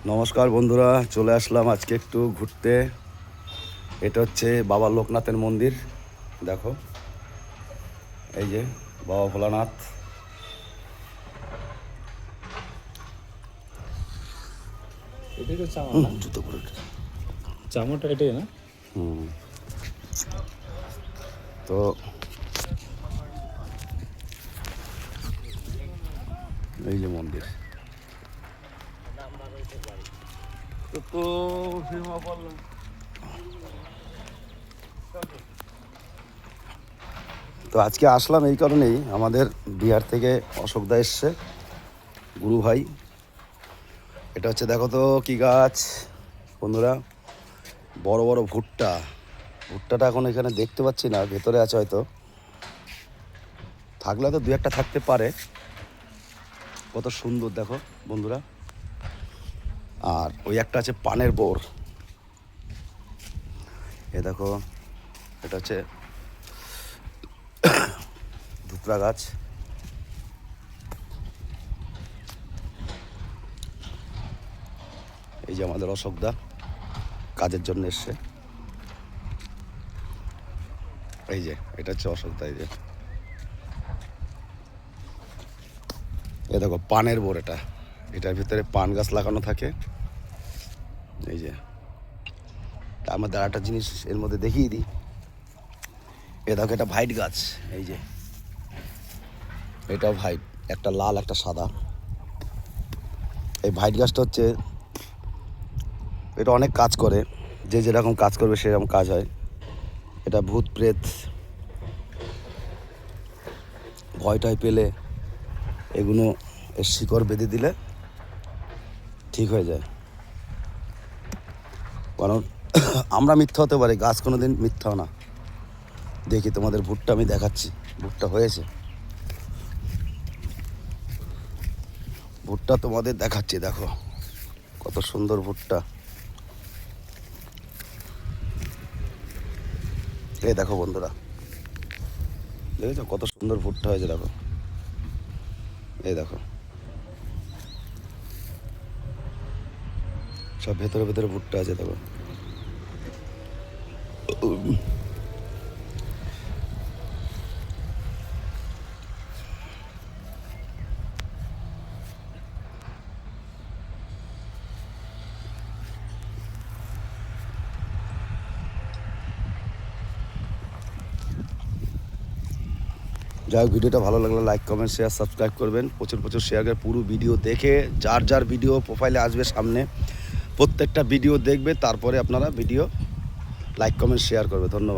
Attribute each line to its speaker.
Speaker 1: নমস্কার বন্ধুরা, চলে আসলাম আজকে একটু ঘুরতে। এটা হচ্ছে বাবা লোকনাথের মন্দির। দেখো, এই যে বাবা ভোলানাথ।
Speaker 2: এটাই তো চামা না?
Speaker 1: জুতো পরে
Speaker 2: চামাটা এটাই না?
Speaker 1: তো এই যে মন্দির। তো আজকে আসলাম এই কারণেই, আমাদের বিহার থেকে অশোকদা এসছে, গুরু ভাই। এটা হচ্ছে, দেখো তো কি গাছ বন্ধুরা, বড় বড় ভুট্টা। ভুট্টাটা এখন এখানে দেখতে পাচ্ছি না, ভেতরে আছে হয়তো, থাকলে তো দু একটা থাকতে পারে। কত সুন্দর দেখো বন্ধুরা। আর ওই একটা আছে পানের বোর। এ দেখো, এটা হচ্ছে ধুতরা গাছ। এই যে আমাদের অশোকদা কাজের জন্য এসছে। এই যে এটা হচ্ছে অশোকদা। এই যে এ দেখো পানের বোর। এটার ভিতরে পান গাছ লাগানো থাকে। এই যে আমাদের একটা জিনিস এর মধ্যে দেখিয়ে দিই। এ দেখো, এটা ভাইট গাছ। এই যে এটাও ভাইট, একটা লাল একটা সাদা। এই ভাইট গাছটা হচ্ছে, এটা অনেক কাজ করে, যে যেরকম কাজ করবে সেরকম কাজ হয়। এটা ভূত প্রেত ভয়টায় পেলে এগুলো এর শিকড় বেঁধে দিলে ঠিক হয়ে যায়। কারণ আমরা মিথ্যা হতে পারি, গাছ কোনো দিন মিথ্যাও না। দেখি তোমাদের ভুট্টা আমি দেখাচ্ছি। ভুট্টা হয়েছে, ভুট্টা তোমাদের দেখাচ্ছি। দেখো কত সুন্দর ভুট্টা। এই দেখো বন্ধুরা, দেখেছো কত সুন্দর ভুট্টা হয়েছে। দেখো, এই দেখো সব ভেতরে ভেতরে ভুট্টা আছে। দেখো, যাই হোক, ভিডিওটা ভালো লাগলে লাইক কমেন্ট শেয়ার সাবস্ক্রাইব করবেন। প্রচুর প্রচুর শেয়ার করে পুরো ভিডিও দেখে, যার যার ভিডিও প্রোফাইলে আসবে সামনে, প্রত্যেকটা ভিডিও দেখবে, তারপরে আপনারা ভিডিও লাইক কমেন্ট শেয়ার করবে। ধন্যবাদ।